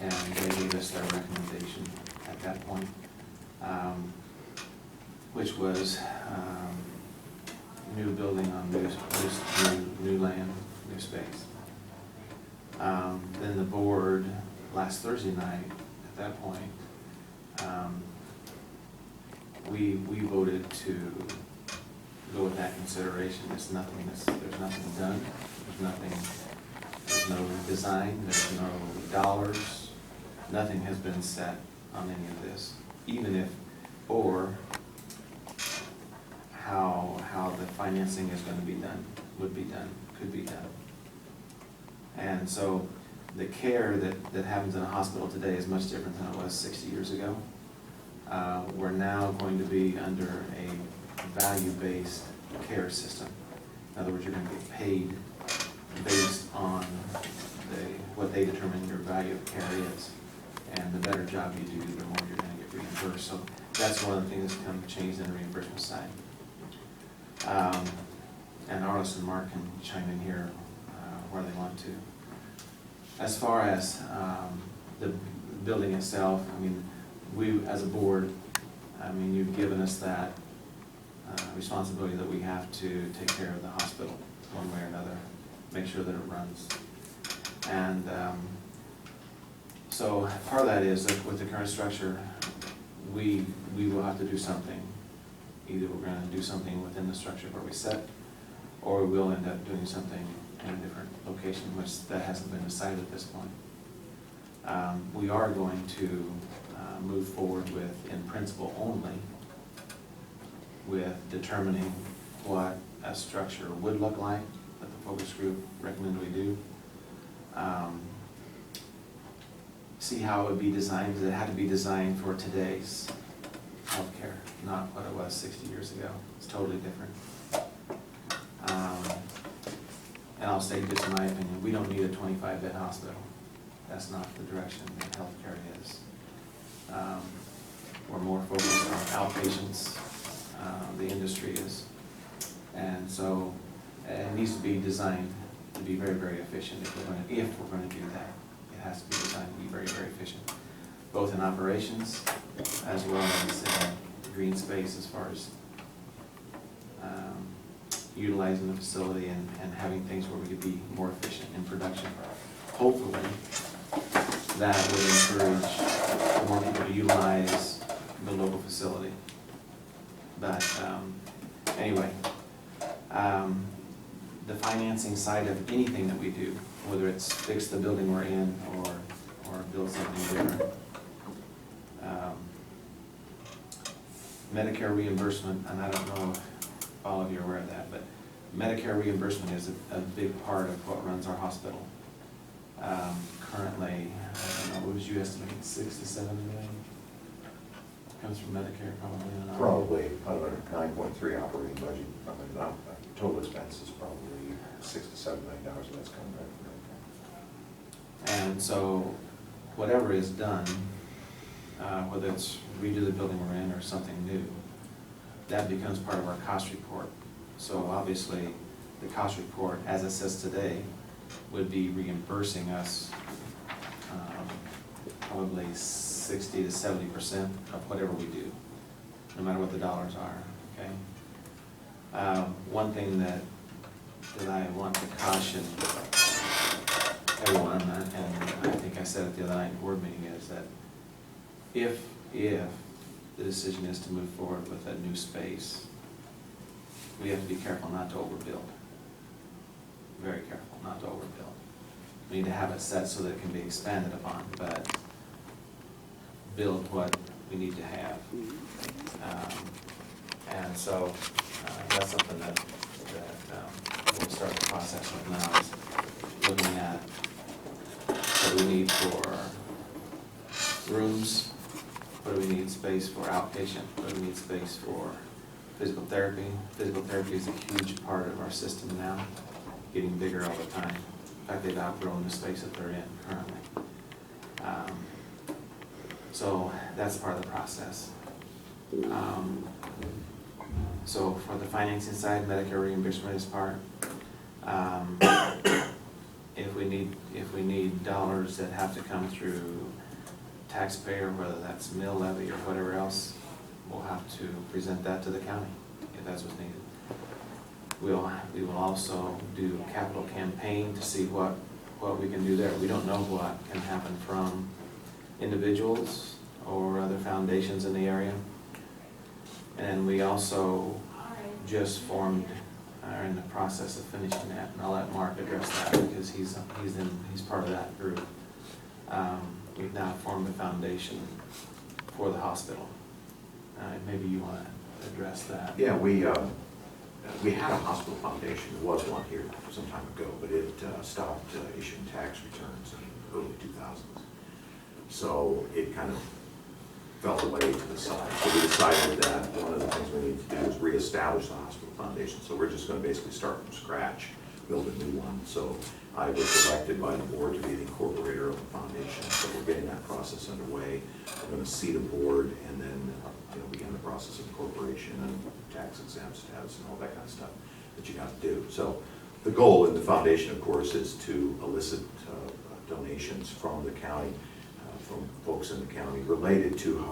and they gave us their recommendation at that point, which was new building on new land, new space. Then the board, last Thursday night, at that point, we voted to go with that consideration. There's nothing done, there's no design, there's no dollars, nothing has been set on any of this, even if, or how the financing is going to be done, would be done, could be done. And so the care that happens in a hospital today is much different than it was 60 years ago. We're now going to be under a value-based care system. In other words, you're going to get paid based on what they determine your value of care is. And the better job you do, the more you're going to get reimbursed. So that's one of the things that's kind of changed in the reimbursement side. And Arliss and Mark can chime in here where they want to. As far as the building itself, I mean, we as a board, I mean, you've given us that responsibility that we have to take care of the hospital one way or another, make sure that it runs. And so part of that is that with the current structure, we will have to do something. Either we're going to do something within the structure where we sit, or we will end up doing something in a different location, which that hasn't been decided at this point. We are going to move forward with, in principle only, with determining what a structure would look like that the focus group recommended we do. See how it would be designed, because it had to be designed for today's healthcare, not what it was 60 years ago. It's totally different. And I'll say just in my opinion, we don't need a 25-bed hospital. That's not the direction that healthcare is. We're more focused on outpatients, the industry is. And so it needs to be designed to be very, very efficient if we're going to do that. It has to be designed to be very, very efficient, both in operations as well as in green space, as far as utilizing the facility and having things where we could be more efficient in production. Hopefully, that would encourage more people to utilize the local facility. But anyway, the financing side of anything that we do, whether it's fix the building we're in or build something different. Medicare reimbursement, and I don't know if all of you are aware of that, but Medicare reimbursement is a big part of what runs our hospital. Currently, I don't know, what was you estimating, 6 to 7 million? Comes from Medicare, probably. Probably out of a 9.3 operating budget. Total expense is probably $6 to $7 million. That's coming back from Medicare. And so, whatever is done, whether it's redo the building we're in or something new, that becomes part of our cost report. So obviously, the cost report, as it says today, would be reimbursing us probably 60 to 70% of whatever we do, no matter what the dollars are. Okay. One thing that I want to caution everyone, and I think I said it the other night in board meeting, is that if the decision is to move forward with a new space, we have to be careful not to overbuild. Very careful not to overbuild. We need to have it set so that it can be expanded upon, but build what we need to have. And so that's something that we'll start the process with now, is looking at what we need for rooms, what do we need space for outpatient, what do we need space for physical therapy. Physical therapy is a huge part of our system now, getting bigger all the time. In fact, they've outgrown the space that they're in currently. So that's part of the process. So for the financing side, Medicare reimbursement is part. if we need dollars that have to come through taxpayer, whether that's mill levy or whatever else, we'll have to present that to the county if that's what's needed. We will also do a capital campaign to see what we can do there. We don't know what can happen from individuals or other foundations in the area. And we also just formed, are in the process of finishing that, and I'll let Mark address that because he's part of that group. We've now formed a foundation for the hospital. Maybe you want to address that. Yeah, we had a hospital foundation. There was one here some time ago, but it stopped issuing tax returns in the early 2000s. So it kind of fell away to the side. So we decided that one of the things we need to do is reestablish the hospital foundation. So we're just going to basically start from scratch, build a new one. So I was elected by the board to be the incorporator of the foundation. So we're getting that process underway. We're going to seat a board and then begin the process of incorporation and tax exempt status and all that kind of stuff that you have to do. So the goal in the foundation, of course, is to elicit donations from the county, from folks in the county related to the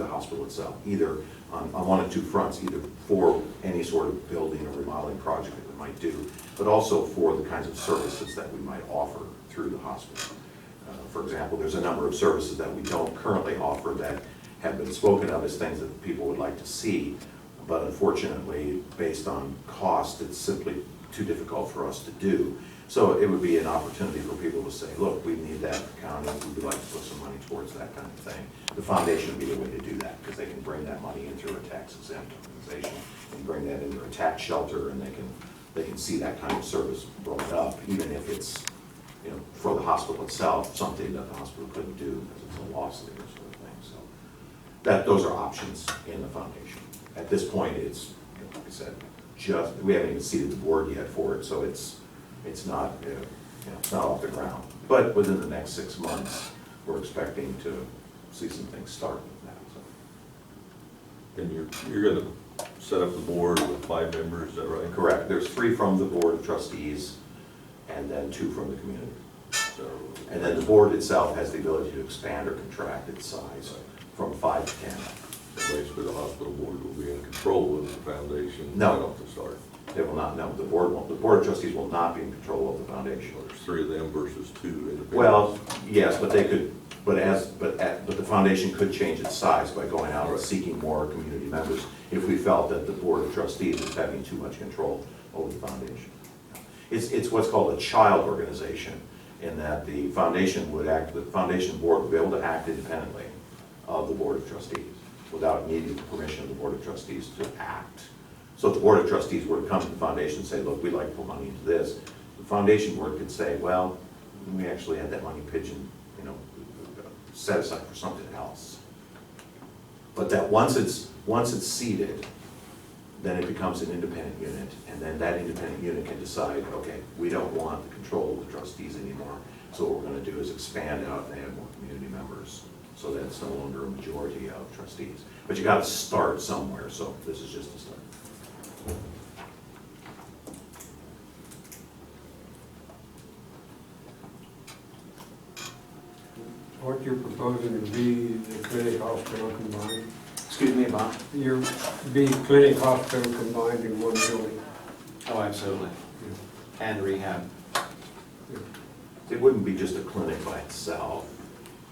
hospital itself, either on one of two fronts, either for any sort of building or remodeling project that we might do, but also for the kinds of services that we might offer through the hospital. For example, there's a number of services that we don't currently offer that have been spoken of as things that people would like to see, but unfortunately, based on cost, it's simply too difficult for us to do. So it would be an opportunity for people to say, look, we need that in the county, we would like to put some money towards that kind of thing. The foundation would be the way to do that, because they can bring that money in through a tax exempt organization and bring that into a tax shelter, and they can see that kind of service brought up, even if it's, for the hospital itself, something that the hospital couldn't do because it's a loss leader sort of thing. So those are options in the foundation. At this point, it's, like I said, we haven't even seated the board yet for it, so it's not, it's not off the ground. But within the next 6 months, we're expecting to see some things start with that. So. And you're going to set up the board with 5 members, is that right? Correct. There's 3 from the board of trustees, and then 2 from the community. So, And then the board itself has the ability to expand or contract its size from 5 to 10. basically the hospital board will be in control of the foundation. No. Right off the start. They will not, no, the board won't. The board of trustees will not be in control of the foundation. So there's 3 of them versus 2 independent. Well, yes, but they could, but the foundation could change its size by going out and Right. seeking more community members if we felt that the board of trustees was having too much control over the foundation. It's what's called a child organization, in that the foundation board would be able to act independently of the board of trustees without needing the permission of the board of trustees to act. So if the board of trustees were to come to the foundation and say, look, we'd like to put money into this, the foundation board could say, well, we actually had that money set aside for something else. But that once it's seated, then it becomes an independent unit, and then that independent unit can decide, okay, we don't want the control of the trustees anymore, so what we're going to do is expand out and add more community members, so that it's no longer a majority of trustees. But you got to start somewhere, so this is just a start. What you're proposing would be the clinic hospital combined? Excuse me, Bob? You're be clinic hospital combined in one building? Oh, absolutely. And rehab. It wouldn't be just a clinic by itself.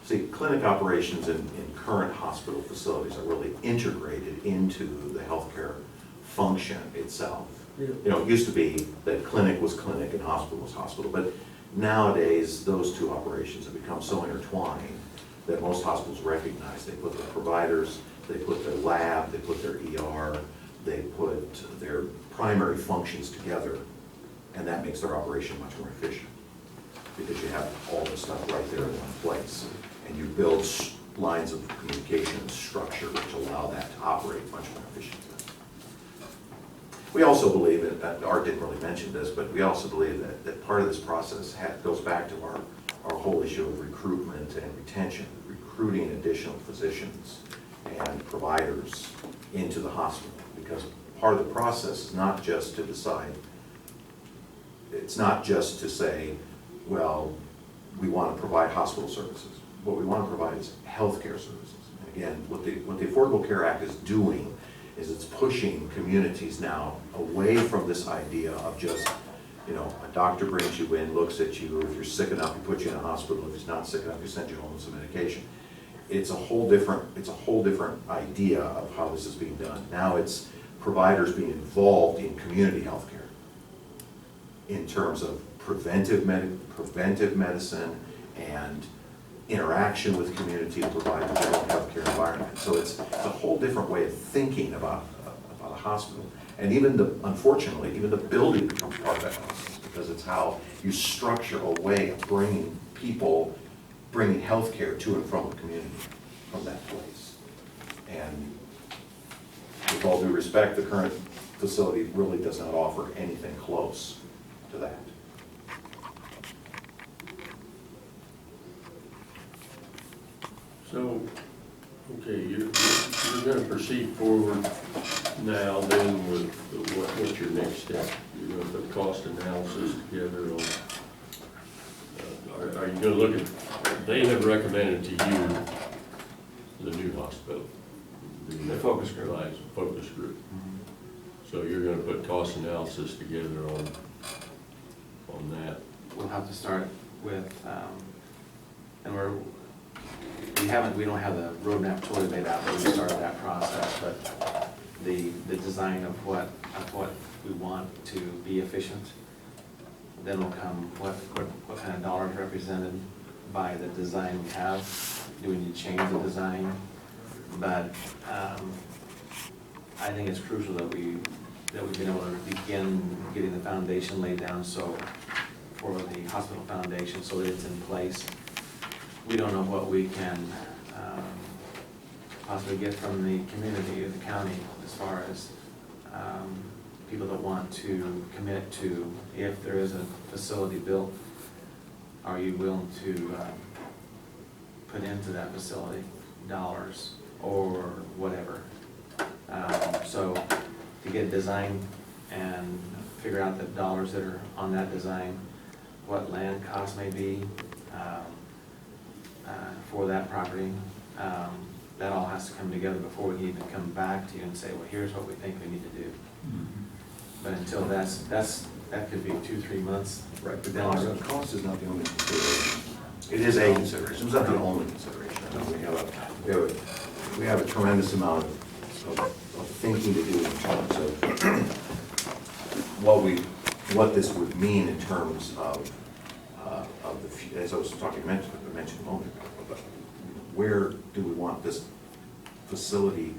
See, clinic operations in current hospital facilities are really integrated into the healthcare function itself. Yeah. It used to be that clinic was clinic and hospital was hospital, but nowadays those two operations have become so intertwined that most hospitals recognize. They put their providers, they put their lab, they put their ER, they put their primary functions together, and that makes their operation much more efficient because you have all the stuff right there in one place, and you build lines of communication and structure which allow that to operate much more efficiently. We also believe, and Art didn't really mention this, but we also believe that part of this process goes back to our whole issue of recruitment and retention, recruiting additional physicians and providers into the hospital, because part of the process is not just to decide, it's not just to say, well, we want to provide hospital services. What we want to provide is healthcare services. And again, what the Affordable Care Act is doing is it's pushing communities now away from this idea of just, you know, a doctor brings you in, looks at you, or if you're sick enough, he puts you in a hospital. If he's not sick enough, he sends you home with some medication. It's a whole different idea of how this is being done. Now it's providers being involved in community healthcare in terms of preventive medicine and interaction with community to provide a general healthcare environment. So it's a whole different way of thinking about a hospital. And unfortunately, even the building becomes part of that process, because it's how you structure a way of bringing healthcare to and from a community, from that place. And with all due respect, the current facility really does not offer anything close to that. So, okay, you're gonna proceed forward now then with what's your next step? You're gonna put cost analysis together on, are you gonna look at, they have recommended to you the new hospital. The focus group. Focus group. So you're gonna put cost analysis together on that. We'll have to start with, and we don't have the roadmap totally laid out, but we started that process, but the design of what we want to be efficient, then will come what kind of dollars represented by the design we have. Do we need to change the design? But I think it's crucial that we've been able to begin getting the foundation laid down, so for the hospital foundation, so that it's in place. We don't know what we can possibly get from the community or the county as far as people that want to commit to, if there is a facility built, are you willing to put into that facility dollars or whatever. So to get design and figure out the dollars that are on that design, what land costs may be for that property. That all has to come together before we can even come back to you and say, well, here's what we think we need to do. But until that could be 2-3 months. Right, but down the road. cost is not the only consideration. It is a consideration, it's not the only consideration. We have a tremendous amount of thinking to do in terms of what this would mean in terms of as I was mentioned a moment ago, but where do we want this facility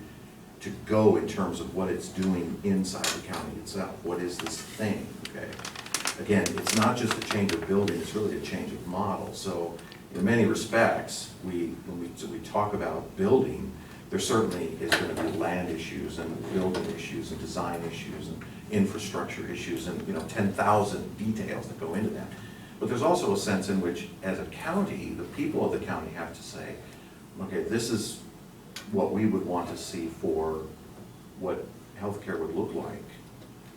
to go in terms of what it's doing inside the county itself? What is this thing, okay? Again, it's not just a change of building, it's really a change of model. So in many respects, when we talk about building, there certainly is going to be land issues and building issues and design issues and infrastructure issues and 10,000 details that go into that. But there's also a sense in which, as a county, the people of the county have to say, okay, this is what we would want to see for what healthcare would look like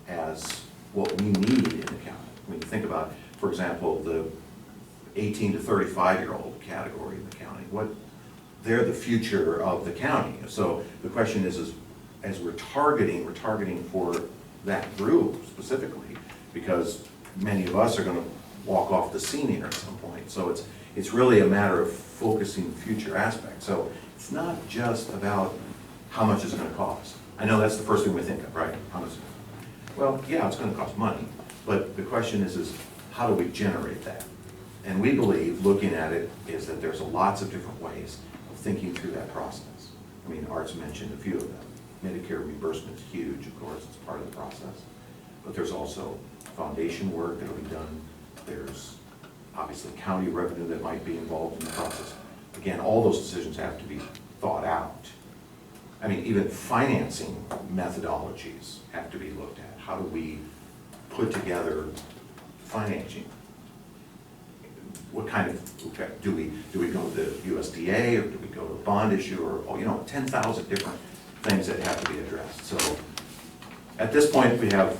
as what we need in the county. When you think about, for example, the 18 to 35-year-old category in the county, they're the future of the county. So the question is as we're targeting for that group specifically, because many of us are going to walk off the scene here at some point. So it's really a matter of focusing future aspects. So it's not just about how much it's going to cost. I know that's the first thing we think of, right? How much? Well, yeah, it's going to cost money, but the question is how do we generate that? And we believe, looking at it, is that there's lots of different ways of thinking through that process. I mean, Art's mentioned a few of them. Medicare reimbursement is huge, of course, it's part of the process. But there's also foundation work that will be done. There's obviously county revenue that might be involved in the process. Again, all those decisions have to be thought out. I mean, even financing methodologies have to be looked at. How do we put together financing? What kind of, okay, do we go to the USDA, or do we go to a bond issue, or 10,000 different things that have to be addressed. So at this point, we have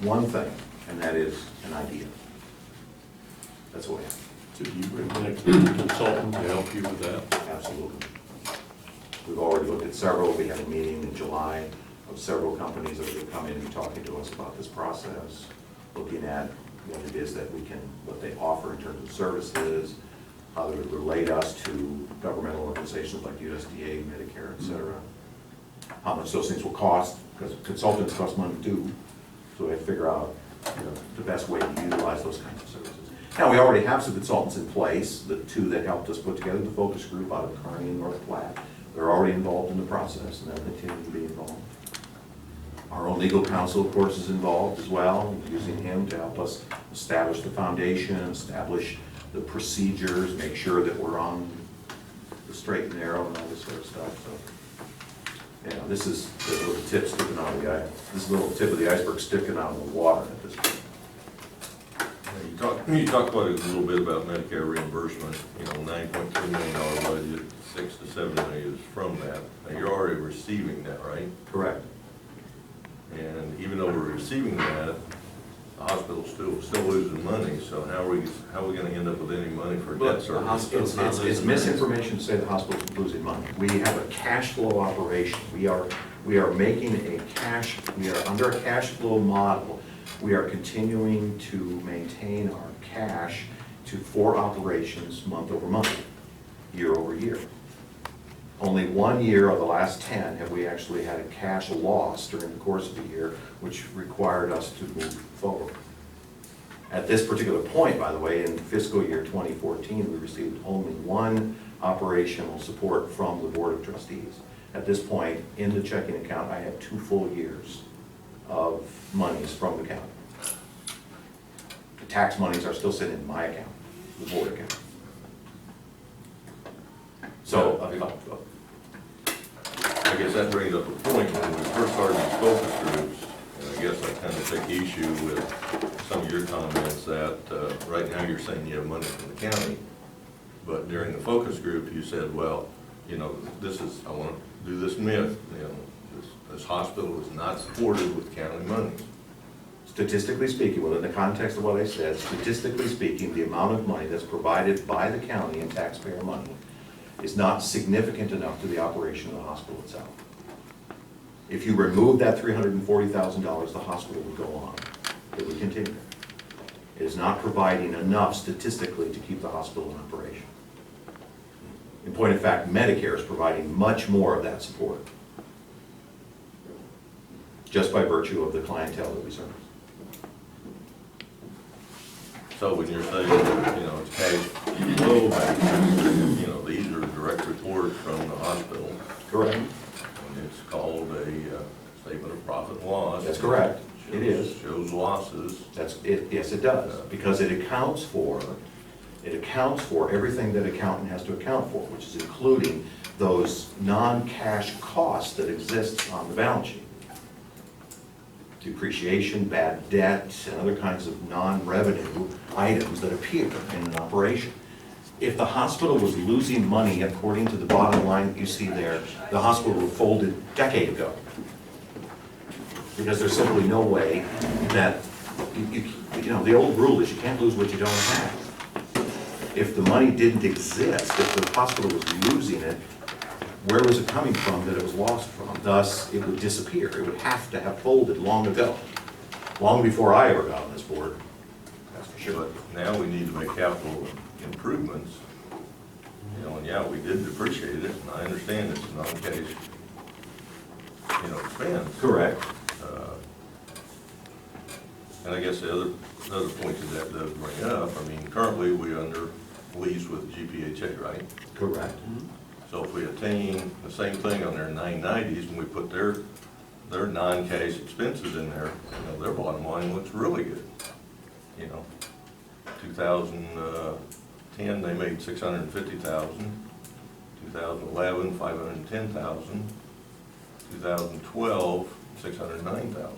one thing, and that is an idea. That's what we have. So you bring in a consultant to help you with that? Absolutely. We've already looked at several. We had a meeting in July of several companies that would come in and talking to us about this process, looking at what it is that we can, what they offer in terms of services, how they would relate us to governmental organizations like USDA, Medicare, et cetera. How much those things will cost, because consultants cost money too. So we have to figure out, the best way to utilize those kinds of services. Now, we already have some consultants in place, the two that helped us put together the focus group out of Kearney and North Platte. They're already involved in the process, and they'll continue to be involved. Our own legal counsel, of course, is involved as well, using him to help us establish the foundation, establish the procedures, make sure that we're on the straight and narrow and all this sort of stuff, so. This is the little tip sticking out of the eye. This is the little tip of the iceberg sticking out of the water at this point. You talked quite a little bit about Medicare reimbursement, $9.3 million budget, 6 to 7 million is from that. Now, you're already receiving that, right? Correct. And even though we're receiving that, the hospital's still losing money, so how are we gonna end up with any money for debt service? The hospital's not It's losing misinformation to say the hospital's losing money. We have a cash flow operation. We are making we are under a cash flow model. We are continuing to maintain our cash for operations month over month, year over year. Only 1 year of the last 10 have we actually had a cash loss during the course of the year, which required us to move forward. At this particular point, by the way, in fiscal year 2014, we received only one operational support from the Board of Trustees. At this point, in the checking account, I have 2 full years of monies from the county. The tax monies are still sitting in my account, the board account. So, I guess that brings up a point, when we first started these focus groups, and I guess I kind of take issue with some of your comments that right now you're saying you have money from the county, but during the focus group, you said, well, I want to do this myth, this hospital is not supported with county money. statistically speaking, within the context of what I said, statistically speaking, the amount of money that's provided by the county in taxpayer money is not significant enough to the operation of the hospital itself. If you remove that $340,000, the hospital would go on. It would continue. It is not providing enough statistically to keep the hospital in operation. In point of fact, Medicare is providing much more of that support, just by virtue of the clientele that we serve. So when you're saying, it's cash flow basis, these are direct reports from the hospital. Correct. And it's called a statement of profit and loss. That's correct. It is. Shows losses. That's it. Yes, it does, because it accounts for everything that accountant has to account for, which is including those non-cash costs that exist on the balance sheet. Depreciation, bad debt, and other kinds of non-revenue items that appear in an operation. If the hospital was losing money according to the bottom line that you see there, the hospital would have folded a decade ago. Because there's simply no way that, the old rule is you can't lose what you don't have. If the money didn't exist, if the hospital was losing it, where was it coming from that it was lost from? Thus, it would disappear. It would have to have folded long ago, long before I ever got on this board. That's for sure. But now we need to make capital improvements. And we did depreciate it, and I understand it's a non-cash, expense. Correct. And I guess the other point that does bring up, currently we under lease with GPHA, right? Correct. So if we attain the same thing on their 990s and we put their non-cash expenses in there, their bottom line looks really good. 2010, they made $650,000. 2011, $510,000. 2012, $609,000.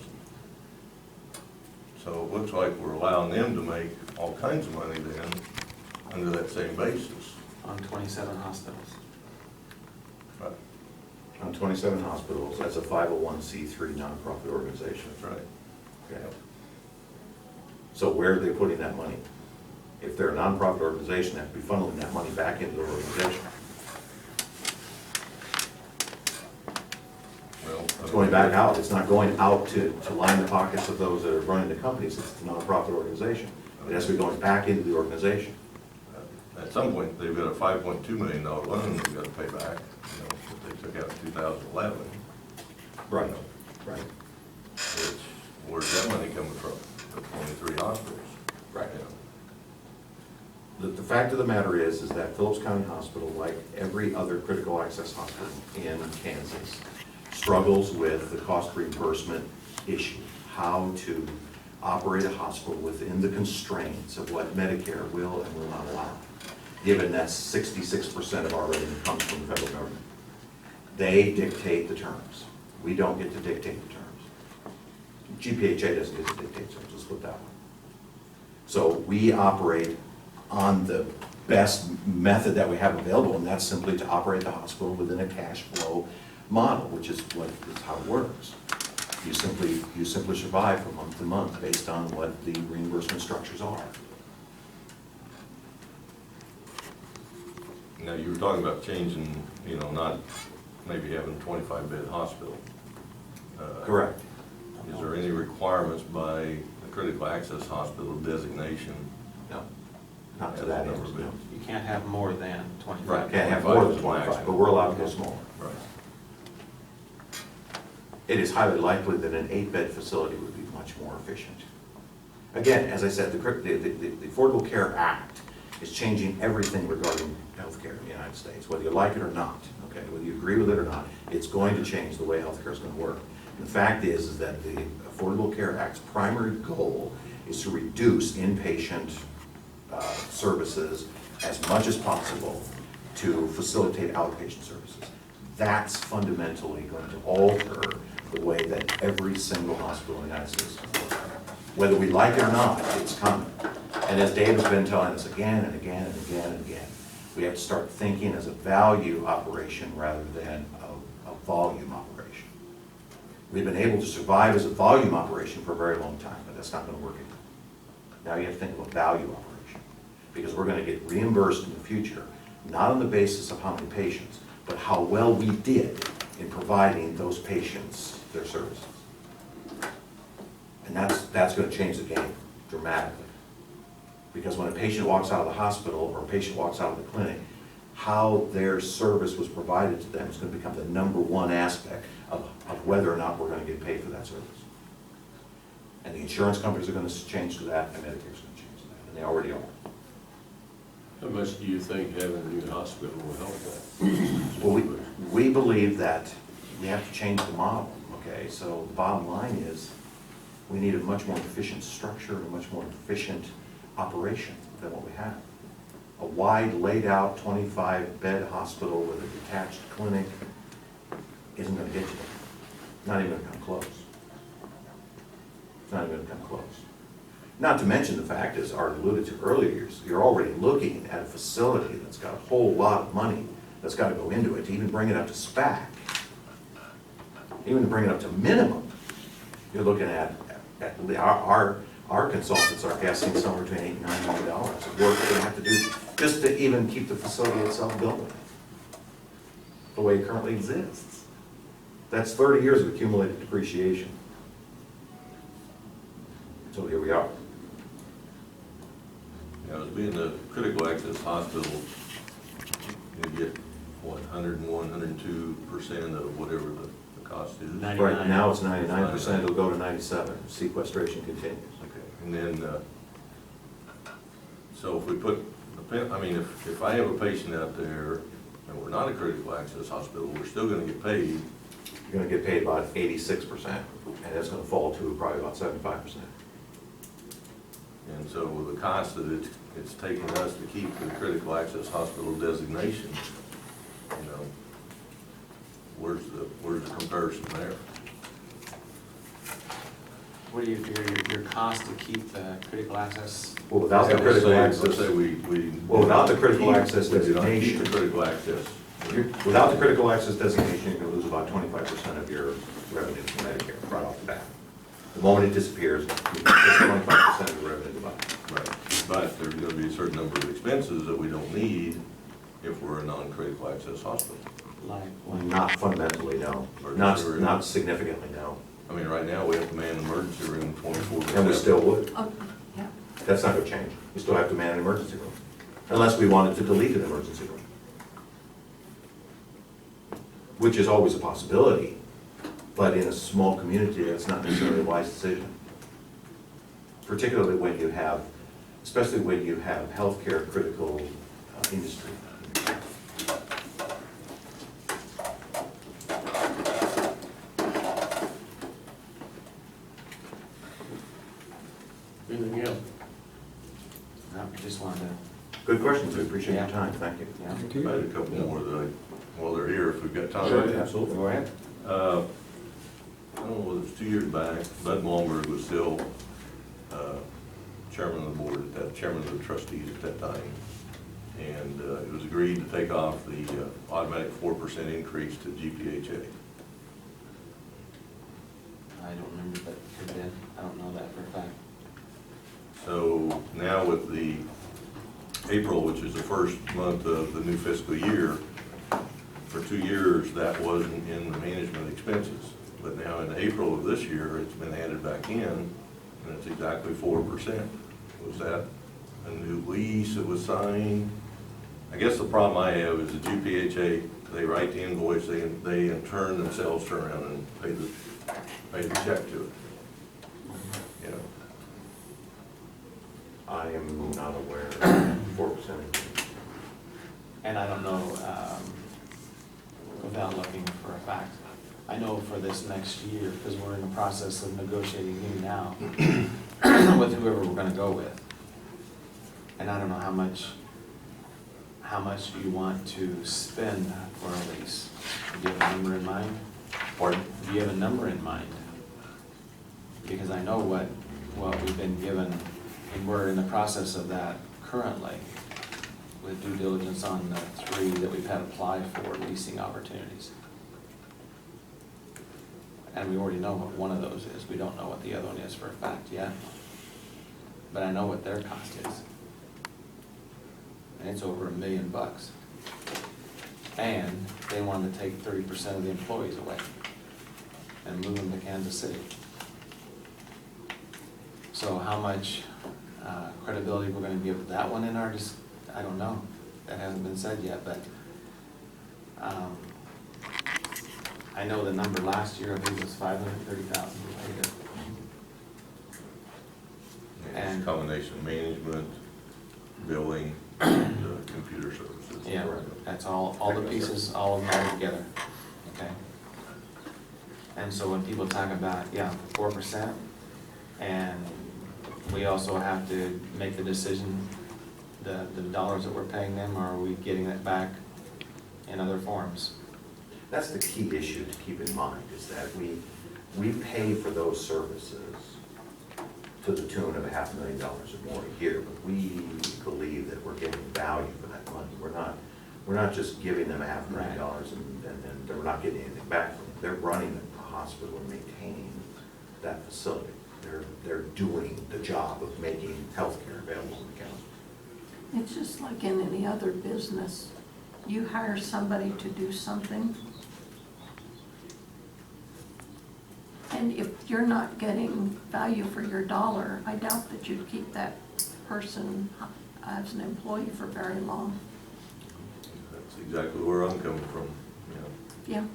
So it looks like we're allowing them to make all kinds of money then under that same basis. On 27 hospitals. Right. On 27 hospitals, as a 501c3 nonprofit organization. That's right. Okay. So where are they putting that money? If they're a nonprofit organization, they have to be funneling that money back into their organization. Well, It's going back out, it's not going out to line the pockets of those that are running the companies, it's a nonprofit organization. It has to be going back into the organization. At some point, they've got a $5.2 million loan they've got to pay back, you know, that they took out in 2011. Right. Right. Which, where's that money coming from? The 23 hospitals. Right. You know. The fact of the matter is that Phillips County Hospital, like every other critical access hospital in Kansas, struggles with the cost reimbursement issue, how to operate a hospital within the constraints of what Medicare will and will not allow, given that 66% of our revenue comes from the federal government. They dictate the terms. We don't get to dictate the terms. GPHA doesn't get to dictate terms, let's put it that way. So we operate on the best method that we have available, and that's simply to operate the hospital within a cash flow model, which is how it works. You simply survive from month to month based on what the reimbursement structures are. Now, you were talking about changing, you know, not maybe having a 25-bed hospital. Correct. Is there any requirements by the critical access hospital designation? No, not to as that a end, number of no. beds? You can't have more than 25. Right. Can't have more than 25, but we're allowed to go smaller. Right. It is highly likely that an 8-bed facility would be much more efficient. Again, as I said, the Affordable Care Act is changing everything regarding healthcare in the United States, whether you like it or not, okay, whether you agree with it or not, it's going to change the way healthcare is going to work. And the fact is that the Affordable Care Act's primary goal is to reduce inpatient services as much as possible to facilitate outpatient services. That's fundamentally going to alter the way that every single hospital in the United States works. Whether we like it or not, it's coming. And as David's been telling us again and again and again and again, we have to start thinking as a value operation rather than a volume operation. We've been able to survive as a volume operation for a very long time, but that's not going to work anymore. Now you have to think of a value operation, because we're going to get reimbursed in the future, not on the basis of how many patients, but how well we did in providing those patients their services. And that's going to change the game dramatically. Because when a patient walks out of the hospital or a patient walks out of the clinic, how their service was provided to them is going to become the #1 aspect of whether or not we're going to get paid for that service. And the insurance companies are going to change to that, and Medicare's going to change to that, and they already are. How much do you think having a new hospital will help that? Well, we believe that we have to change the model, okay? So the bottom line is, we need a much more efficient structure and a much more efficient operation than what we have. A wide, laid-out 25-bed hospital with a detached clinic isn't going to get you there. Not even going to come close. It's not even going to come close. Not to mention the fact, as Art alluded to earlier, you're already looking at a facility that's got a whole lot of money that's got to go into it to even bring it up to spec, even to bring it up to minimum. You're looking at our consultants are guessing somewhere between $8 and $9 million of work they're going to have to do just to even keep the facility itself going the way it currently exists. That's 30 years of accumulated depreciation. So here we are. Now, as being a critical access hospital, you get, what, 101, 102% of whatever the cost is? 99. Right now it's 99%, it'll go to 97%, sequestration continues. Okay, and then, so if we put, I mean, if I have a patient out there and we're not a critical access hospital, we're still gonna get paid. You're gonna get paid about 86%, and it's gonna fall to probably about 75%. And so with the cost that it's taking us to keep the critical access hospital designation, you know, where's the comparison there? What are your cost to keep the critical access? Well, without the Let's critical say access, we. Well, without the critical keep- access we do not keep designation. the critical access. without the critical access designation, you're gonna lose about 25% of your revenue from Medicare right off the bat. The moment it disappears, it's 25% of the revenue divide. Right, but there's gonna be a certain number of expenses that we don't need if we're a non-critical access hospital. Like, what? Not fundamentally, no. Or Not, just very not much. significantly, no. I mean, right now, we have to man an emergency room 24/7. And we still would. Oh, yeah. That's not gonna change. We still have to man an emergency room, unless we wanted to delete an emergency room. Which is always a possibility, but in a small community, that's not necessarily a wise decision. Particularly when you have, especially when you have healthcare critical industry. Anything else? No, I just wanted to, Good questions, we appreciate your Yeah. time, thank you. yeah. Thank I had you. a couple more that while they're here, if we've got time. Sure. Absolutely. Go ahead. I don't know whether it was 2 years back, Bud Malmberg was still chairman of the board at that, chairman of the trustees at that time. And it was agreed to take off the automatic 4% increase to GPHA. I don't remember, but it did. I don't know that for a fact. So now with the April, which is the first month of the new fiscal year, for 2 years, that wasn't in the management expenses. But now in April of this year, it's been added back in, and it's exactly 4%. Was that a new lease that was signed? I guess the problem I have is the GPHA, they write the invoice, they in turn themselves turn around and pay the check to it. You know, I am not aware of 4%. And I don't know, without looking for a fact, I know for this next year, because we're in the process of negotiating new now with whoever we're gonna go with. And I don't know how much you want to spend for a lease. Do you have a number in mind? Pardon? Do you have a number in mind? Because I know what we've been given, and we're in the process of that currently with due diligence on the 3 that we've had apply for leasing opportunities. And we already know what one of those is. We don't know what the other one is for a fact yet. But I know what their cost is. And it's over $1 million. And they wanted to take 30% of the employees away and move them to Kansas City. So how much credibility we're gonna give that one in our, I don't know. That hasn't been said yet, but I know the number last year, I think it was $530,000. and it's a combination of management, billing, and computer services. Yeah, that's all the pieces, all of them all together, okay? And so when people talk about, 4%, and we also have to make the decision, the dollars that we're paying them, are we getting it back in other forms? That's the key issue to keep in mind, is that we pay for those services to the tune of $500,000 or more a year, but we believe that we're getting value for that money. We're not just giving them $500,000 and then they're not getting anything back from it. They're running the hospital and maintaining that facility. They're doing the job of making healthcare available in the county. It's just like in any other business. You hire somebody to do something, and if you're not getting value for your dollar, I doubt that you'd keep that person as an employee for very long. That's exactly where I'm coming from, you know. Yeah.